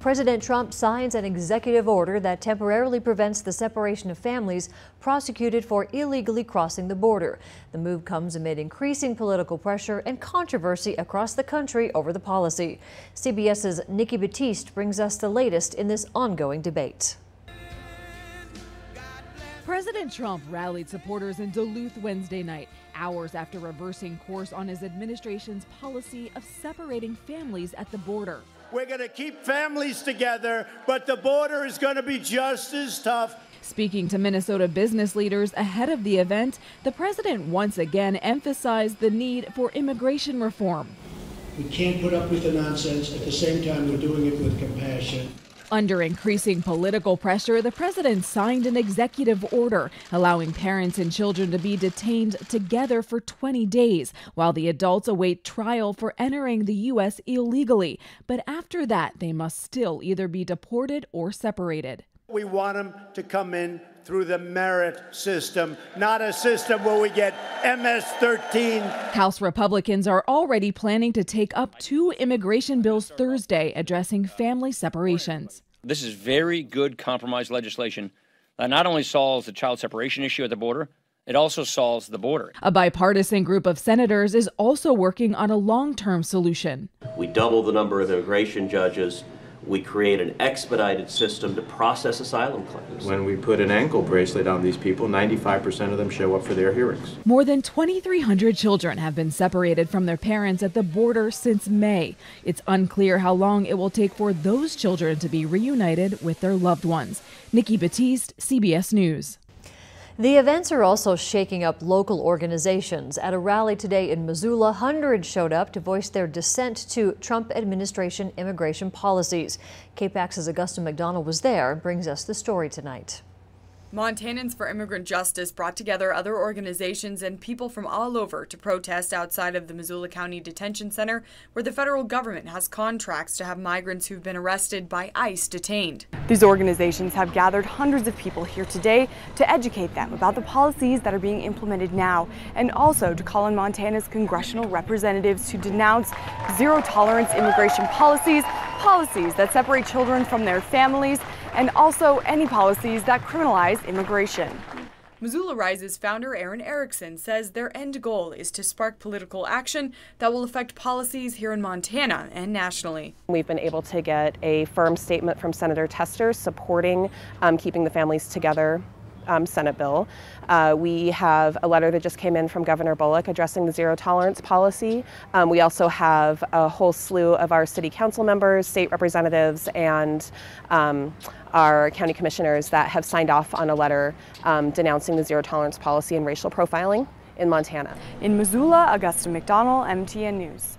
President Trump signs an executive order that temporarily prevents the separation of families prosecuted for illegally crossing the border. The move comes amid increasing political pressure and controversy across the country over the policy. CBS's NIKKI Battiste brings us the latest in this ongoing debate. President Trump rallied supporters in Duluth Wednesday night, hours after reversing course on his administration's policy of separating families at the border. We're going to keep families together, but the border is going to be just as tough. Speaking to Minnesota business leaders ahead of the event, the president once again emphasized the need for immigration reform. We can't put up with the nonsense. At the same time, we're doing it with compassion. Under increasing political pressure, the president signed an executive order allowing parents and children to be detained together for 20 days while the adults await trial for entering the U.S. illegally. But after that, they must still either be deported or separated. We want them to come in through the merit system, not a system where we get MS-13. House Republicans are already planning to take up 2 immigration bills Thursday addressing family separations. This is very good compromise legislation that not only solves the child separation issue at the border, it also solves the border. A bipartisan group of senators is also working on a long-term solution. We double the number of immigration judges. We create an expedited system to process asylum claims. When we put an ankle bracelet on these people, 95% of them show up for their hearings. More than 2,300 children have been separated from their parents at the border since May. It's unclear how long it will take for those children to be reunited with their loved ones. NIKKI Battiste, CBS News. The events are also shaking up local organizations. At a rally today in Missoula, hundreds showed up to voice their dissent to Trump administration immigration policies. KPAX's Augusta McDonnell was there and brings us the story tonight. Montanans for Immigrant Justice brought together other organizations and people from all over to protest outside of the Missoula County Detention Center, where the federal government has contracts to have migrants who've been arrested by ICE detained. These organizations have gathered hundreds of people here today to educate them about the policies that are being implemented now, and also to call on Montana's congressional representatives to denounce zero-tolerance immigration policies that separate children from their families, and also any policies that criminalize immigration. Missoula Rise's founder Erin Erickson says their end goal is to spark political action that will affect policies here in Montana and nationally. We've been able to get a firm statement from Senator Tester supporting keeping the families together Senate bill. We have a letter that just came in from Governor Bullock addressing the zero tolerance policy. We also have a whole slew of our city council members, state representatives, and our county commissioners that have signed off on a letter denouncing the zero tolerance policy and racial profiling in Montana. In Missoula, Augusta McDonnell, MTN News.